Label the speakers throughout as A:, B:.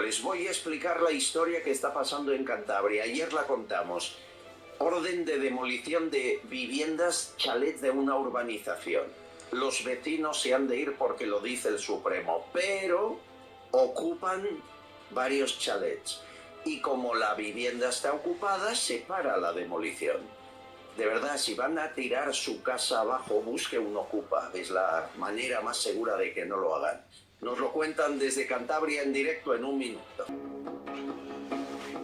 A: Les voy a explicar la historia que está pasando en Cantabria. Ayer la contamos. Orden de demolición de viviendas, chalets de una urbanización. Los vecinos se han de ir porque lo dice el Supremo, pero ocupan varios chalets. Y como la vivienda está ocupada, se para la demolición. De verdad, si van a tirar su casa abajo, busque un ocupa. Es la manera más segura de que no lo hagan. Nos lo cuentan desde Cantabria en directo en un minuto.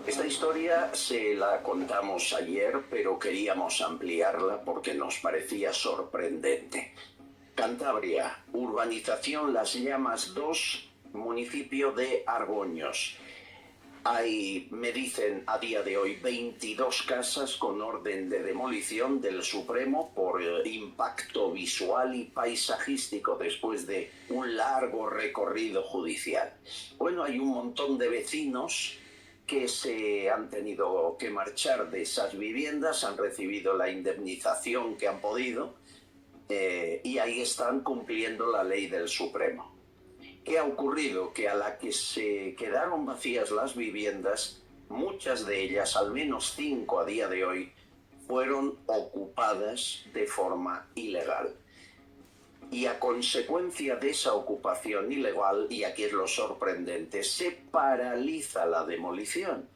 A: Esta historia se la contamos ayer, pero queríamos ampliarla porque nos parecía sorprendente. Cantabria, urbanización Las Llamas 2, municipio de Argoños. Hay, me dicen a día de hoy, 22 casas con orden de demolición del Supremo por impacto visual y paisajístico después de un largo recorrido judicial. Bueno, hay un montón de vecinos que se han tenido que marchar de esas viviendas, han recibido la indemnización que han podido y ahí están cumpliendo la ley del Supremo. ¿Qué ha ocurrido? Que a la que se quedaron vacías las viviendas, muchas de ellas, al menos 5 a día de hoy, fueron ocupadas de forma ilegal. Y a consecuencia de esa ocupación ilegal, y aquí es lo sorprendente, se paraliza la demolición.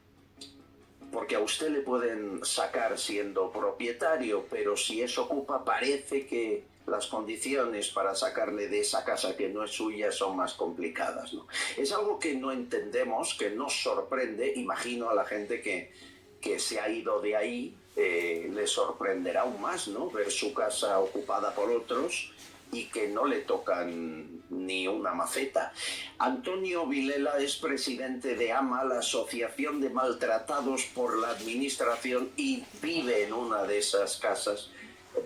A: Porque a usted le pueden sacar siendo propietario, pero si es ocupa parece que las condiciones para sacarle de esa casa que no es suya son más complicadas, ¿no? Es algo que no entendemos, que nos sorprende. Imagino a la gente que se ha ido de ahí, le sorprenderá aún más, ¿no? Ver su casa ocupada por otros y que no le tocan ni una maceta. Antonio Vilela es presidente de AMA, la Asociación de Maltratados por la Administración, y vive en una de esas casas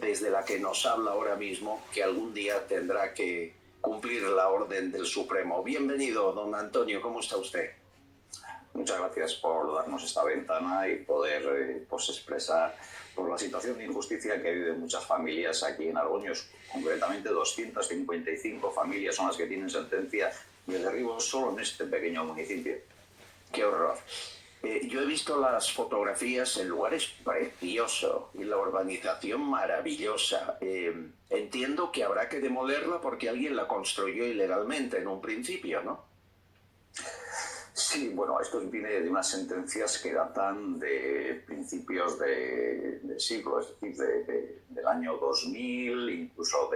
A: desde la que nos habla ahora mismo, que algún día tendrá que cumplir la orden del Supremo. Bienvenido, don Antonio, ¿cómo está usted?
B: Muchas gracias por darnos esta ventana y poder expresar por la situación de injusticia que viven muchas familias aquí en Argoños. Concretamente 255 familias son las que tienen sentencia de derribo solo en este pequeño municipio.
A: ¡Qué horror! Yo he visto las fotografías, el lugar es precioso y la urbanización maravillosa. Entiendo que habrá que demolerla porque alguien la construyó ilegalmente en un principio, ¿no?
B: Sí, bueno, esto viene de unas sentencias que datan de principios del siglo, es decir, del año 2000, incluso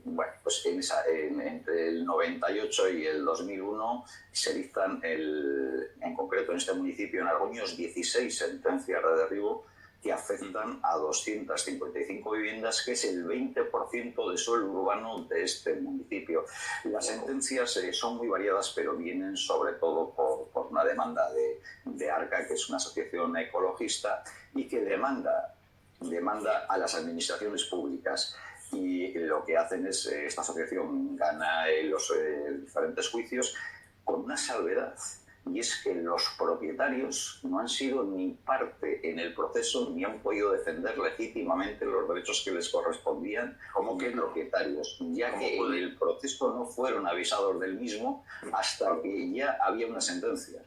B: bueno, pues entre el 98 y el 2001 se dictan, en concreto en este municipio, en Argoños, 16 sentencias de derribo que afectan a 255 viviendas, que es el 20% de suelo urbano de este municipio. Las sentencias son muy variadas, pero vienen sobre todo por una demanda de ARCA, que es una asociación ecologista, y que demanda a las administraciones públicas. Y lo que hacen es, esta asociación gana los diferentes juicios con una salvedad, y es que los propietarios no han sido ni parte en el proceso ni han podido defender legítimamente los derechos que les correspondían como que propietarios, ya que en el proceso no fueron avisados del mismo hasta que ya había una sentencia.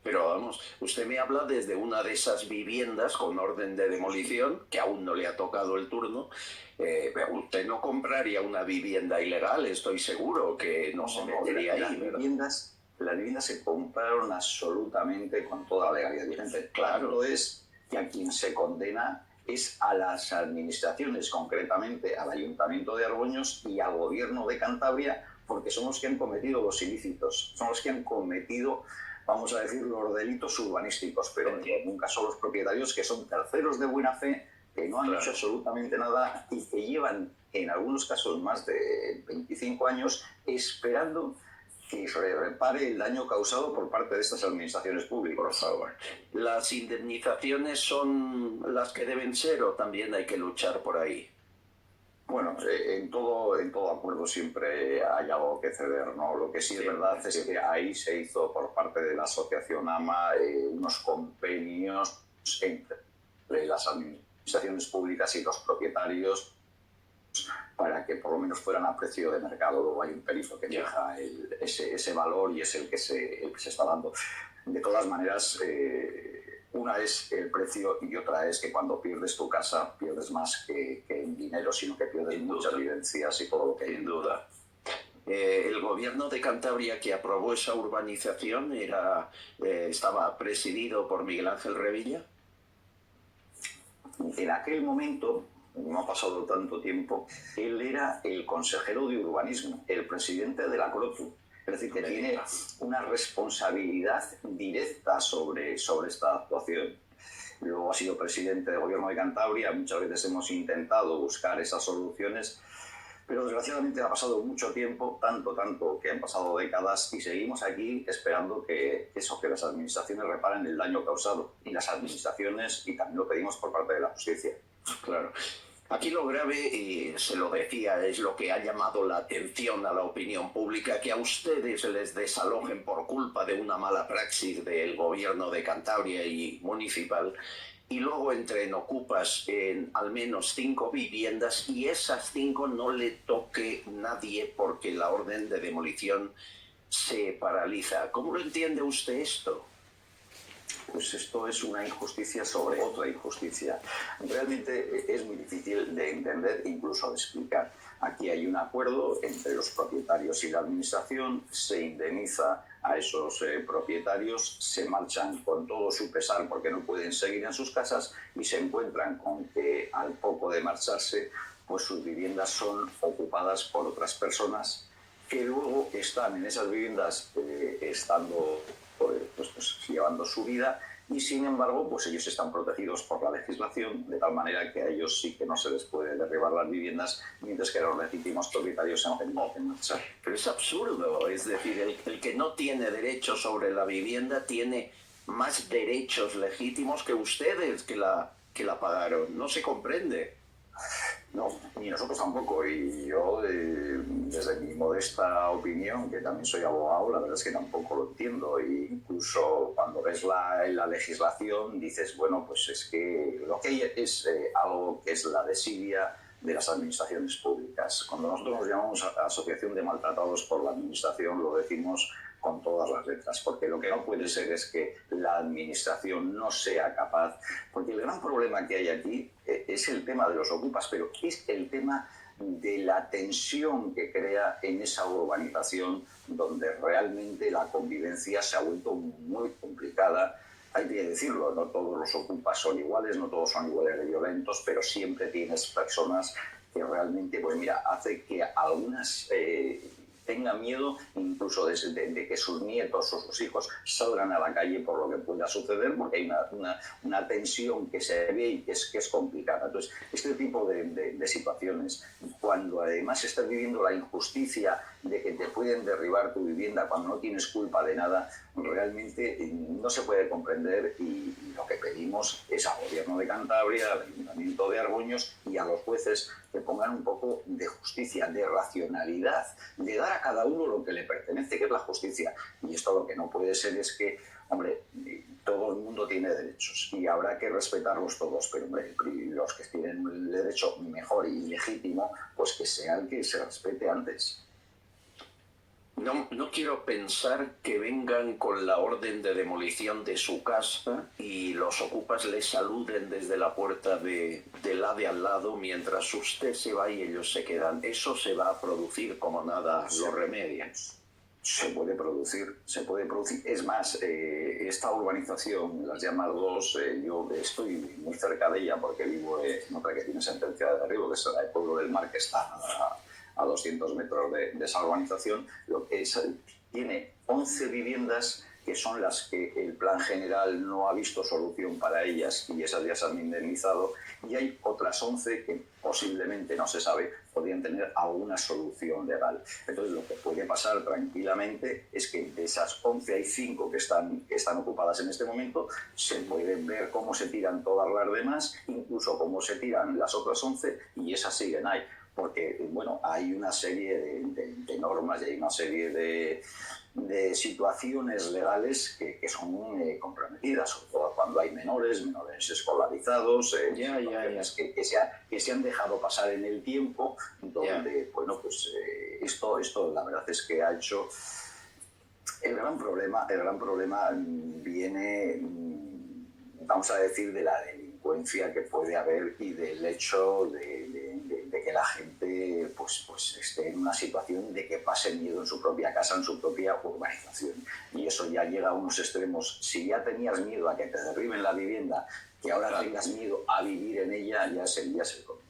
A: Pero vamos, usted me habla desde una de esas viviendas con orden de demolición, que aún no le ha tocado el turno. Usted no compraría una vivienda ilegal, estoy seguro que no se metería ahí.
B: Las viviendas se compraron absolutamente con toda la legalidad vigente. Claro es que a quien se condena es a las administraciones, concretamente al Ayuntamiento de Argoños y al Gobierno de Cantabria, porque son los que han cometido los ilícitos, son los que han cometido, vamos a decir, los delitos urbanísticos, pero nunca son los propietarios, que son terceros de buena fe, que no han hecho absolutamente nada y que llevan, en algunos casos, más de 25 años esperando que se repare el daño causado por parte de estas administraciones públicas.
A: Por favor. ¿Las indemnizaciones son las que deben ser o también hay que luchar por ahí?
B: Bueno, en todo acuerdo siempre hay algo que ceder, ¿no? Lo que sí es verdad es que ahí se hizo por parte de la asociación AMA unos convenios entre las administraciones públicas y los propietarios para que por lo menos fueran a precio de mercado. Luego hay un perito que fija ese valor y es el que se está dando. De todas maneras, una es el precio y otra es que cuando pierdes tu casa pierdes más que en dinero, sino que pierdes muchas vivencias y todo lo que hay.
A: Sin duda. El gobierno de Cantabria que aprobó esa urbanización estaba presidido por Miguel Ángel Revilla.
B: En aquel momento, no ha pasado tanto tiempo, él era el consejero de urbanismo, el presidente de la CROTU. Es decir, que tiene una responsabilidad directa sobre esta actuación. Luego ha sido presidente del gobierno de Cantabria, muchas veces hemos intentado buscar esas soluciones, pero desgraciadamente ha pasado mucho tiempo, tanto que han pasado décadas y seguimos aquí esperando que las administraciones reparen el daño causado. Y las administraciones, y también lo pedimos por parte de la justicia.
A: Claro. Aquí lo grave, y se lo decía, es lo que ha llamado la atención a la opinión pública, que a ustedes les desalojen por culpa de una mala praxis del gobierno de Cantabria y municipal, y luego entren ocupas en al menos 5 viviendas y esas 5 no le toque nadie porque la orden de demolición se paraliza. ¿Cómo lo entiende usted esto?
B: Pues esto es una injusticia sobre otra injusticia. Realmente es muy difícil de entender e incluso de explicar. Aquí hay un acuerdo entre los propietarios y la administración, se indemniza a esos propietarios, se marchan con todo su pesar porque no pueden seguir en sus casas y se encuentran con que al poco de marcharse, pues sus viviendas son ocupadas por otras personas que luego están en esas viviendas llevando su vida y sin embargo pues ellos están protegidos por la legislación de tal manera que a ellos sí que no se les puede derribar las viviendas mientras que los legítimos propietarios se han tenido que marchar.
A: Pero es absurdo, es decir, el que no tiene derecho sobre la vivienda tiene más derechos legítimos que ustedes que la pagaron. No se comprende.
B: No, ni nosotros tampoco. Y yo, desde mi modesta opinión, que también soy abogado, la verdad es que tampoco lo entiendo. E incluso cuando ves la legislación, dices, bueno, pues es que lo que hay es algo que es la desidia de las administraciones públicas. Cuando nosotros nos llamamos Asociación de Maltratados por la Administración, lo decimos con todas las letras, porque lo que no puede ser es que la administración no sea capaz, porque el gran problema que hay aquí es el tema de los ocupas, pero es el tema de la tensión que crea en esa urbanización donde realmente la convivencia se ha vuelto muy complicada. Hay que decirlo, no todos los ocupas son iguales, no todos son iguales de violentos, pero siempre tienes personas que realmente, pues mira, hace que algunas tengan miedo incluso de que sus nietos o sus hijos salgan a la calle por lo que pueda suceder, porque hay una tensión que se ve y que es complicada. Entonces, este tipo de situaciones, cuando además estás viviendo la injusticia de que te pueden derribar tu vivienda cuando no tienes culpa de nada, realmente no se puede comprender y lo que pedimos es al Gobierno de Cantabria, al Ayuntamiento de Argoños y a los jueces que pongan un poco de justicia, de racionalidad, de dar a cada uno lo que le pertenece, que es la justicia. Y esto lo que no puede ser es que, hombre, todo el mundo tiene derechos y habrá que respetarlos todos, pero hombre, los que tienen el derecho mejor y legítimo, pues que sea el que se respete antes.
A: No quiero pensar que vengan con la orden de demolición de su casa y los ocupas les saluden desde la puerta de la de al lado mientras usted se va y ellos se quedan. Eso se va a producir como nada lo remedia.
B: Se puede producir. Es más, esta urbanización, las llamas 2, yo estoy muy cerca de ella porque vivo en otra que tiene sentencia de derribo, que es el Pueblo del Mar, que está a 200 metros de esa urbanización. Tiene 11 viviendas que son las que el plan general no ha visto solución para ellas y esas ya se han indemnizado, y hay otras 11 que posiblemente, no se sabe, podrían tener alguna solución legal. Entonces lo que puede pasar tranquilamente es que de esas 11 hay 5 que están ocupadas en este momento, se pueden ver cómo se tiran todas las demás, incluso cómo se tiran las otras 11 y esas siguen ahí. Porque, bueno, hay una serie de normas y hay una serie de situaciones legales que son comprometidas, sobre todo cuando hay menores escolarizados, que se han dejado pasar en el tiempo, donde, bueno, pues esto la verdad es que ha hecho... El gran problema viene, vamos a decir, de la delincuencia que puede haber y del hecho de que la gente pues esté en una situación de que pase miedo en su propia casa, en su propia urbanización. Y eso ya llega a unos extremos. Si ya tenías miedo a que te derriben la vivienda, que ahora tengas miedo a vivir en ella, ya sería seco.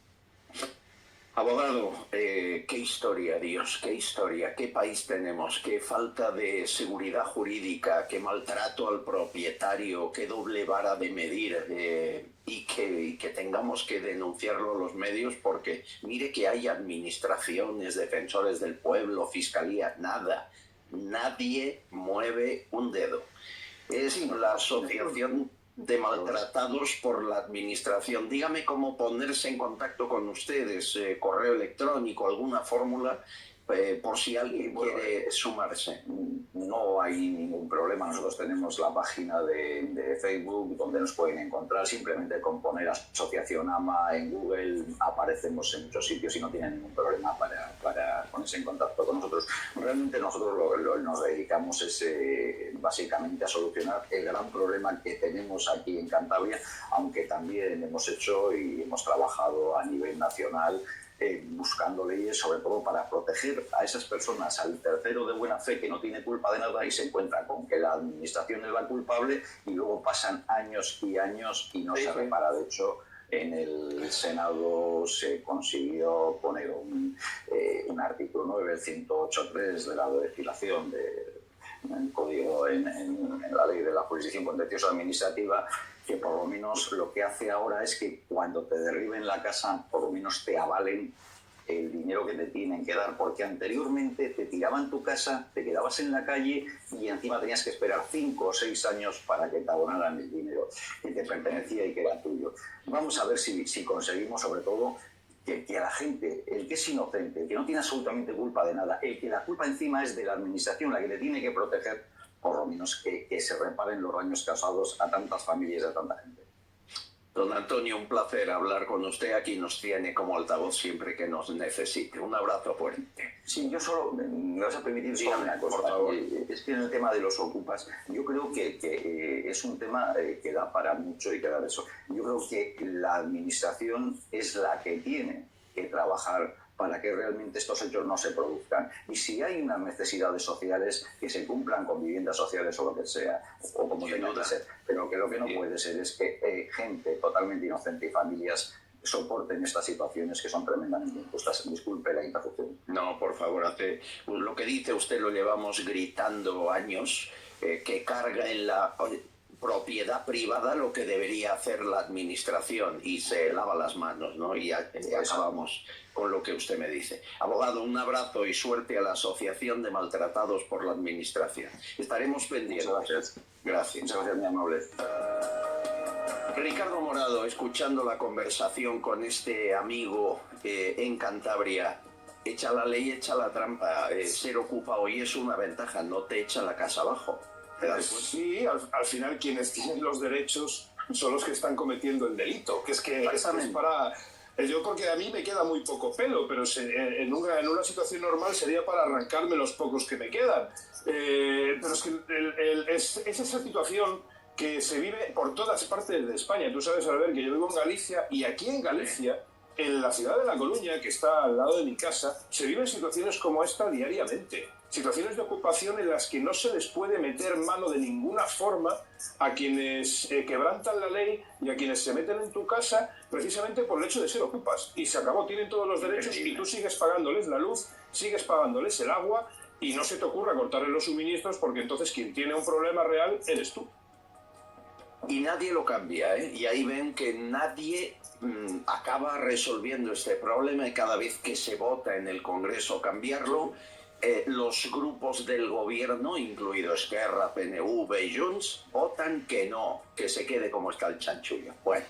A: Abogado, qué historia, Dios, qué historia, qué país tenemos, qué falta de seguridad jurídica, qué maltrato al propietario, qué doble vara de medir y que tengamos que denunciarlo a los medios porque mire que hay administraciones, defensores del pueblo, fiscalía, nada, nadie mueve un dedo. Es la asociación de maltratados por la administración. Dígame cómo ponerse en contacto con ustedes, correo electrónico, alguna fórmula, por si alguien quiere sumarse.
B: No hay ningún problema. Nosotros tenemos la página de Facebook donde nos pueden encontrar. Simplemente con poner Asociación AMA en Google aparecemos en muchos sitios y no tienen ningún problema para ponerse en contacto con nosotros. Realmente nosotros lo que nos dedicamos es básicamente a solucionar el gran problema que tenemos aquí en Cantabria, aunque también hemos hecho y hemos trabajado a nivel nacional buscando leyes, sobre todo para proteger a esas personas, al tercero de buena fe que no tiene culpa de nada y se encuentra con que la administración es la culpable y luego pasan años y años y no se repara. De hecho, en el Senado se consiguió poner un artículo 9, el 108.3 de la legislación en código, en la ley de la jurisdicción contenciosa administrativa, que por lo menos lo que hace ahora es que cuando te derriben la casa, por lo menos te avalen el dinero que te tienen que dar, porque anteriormente te tiraban tu casa, te quedabas en la calle y encima tenías que esperar 5 o 6 años para que te abonaran el dinero que te pertenecía y que era tuyo. Vamos a ver si conseguimos, sobre todo, que a la gente, el que es inocente, el que no tiene absolutamente culpa de nada, el que la culpa encima es de la administración, la que le tiene que proteger, por lo menos que se reparen los daños causados a tantas familias y a tanta gente.
A: Don Antonio, un placer hablar con usted. Aquí nos tiene como altavoz siempre que nos necesite. Un abrazo fuerte.
B: Sí, yo solo, me vas a permitir solo una cosa.
A: Por favor.
B: Es que en el tema de los ocupas, yo creo que es un tema que da para mucho y que da de eso. Yo creo que la administración es la que tiene que trabajar para que realmente estos hechos no se produzcan. Y si hay unas necesidades sociales, que se cumplan con viviendas sociales o lo que sea, o como tenga que ser. Pero que lo que no puede ser es que gente totalmente inocente y familias soporten estas situaciones que son tremendamente injustas. Disculpe la interrupción.
A: No, por favor, lo que dice usted lo llevamos gritando años, que carga en la propiedad privada lo que debería hacer la administración y se lava las manos, ¿no? Y acabamos con lo que usted me dice. Abogado, un abrazo y suerte a la Asociación de Maltratados por la Administración. Estaremos pendientes.
B: Muchas gracias.
A: Gracias.
B: Muchas gracias, mi amable.
A: Ricardo Morado, escuchando la conversación con este amigo en Cantabria, echa la ley, echa la trampa. Ser ocupa hoy es una ventaja, no te echa la casa abajo.
C: Sí, al final quienes tienen los derechos son los que están cometiendo el delito, que es para... Yo porque a mí me queda muy poco pelo, pero en una situación normal sería para arrancarme los pocos que me quedan. Pero es que es esa situación que se vive por todas partes de España. Tú sabes, Albert, que yo vivo en Galicia y aquí en Galicia, en la ciudad de La Coruña, que está al lado de mi casa, se viven situaciones como esta diariamente. Situaciones de ocupación en las que no se les puede meter mano de ninguna forma a quienes quebrantan la ley y a quienes se meten en tu casa precisamente por el hecho de ser ocupas. Y se acabó, tienen todos los derechos y tú sigues pagándoles la luz, sigues pagándoles el agua y no se te ocurra cortarles los suministros porque entonces quien tiene un problema real eres tú.
A: Y nadie lo cambia, ¿eh? Y ahí ven que nadie acaba resolviendo este problema y cada vez que se vota en el Congreso cambiarlo, los grupos del gobierno, incluido Esquerra, PNV y Junts, votan que no, que se quede como está el chanchullo. Bueno.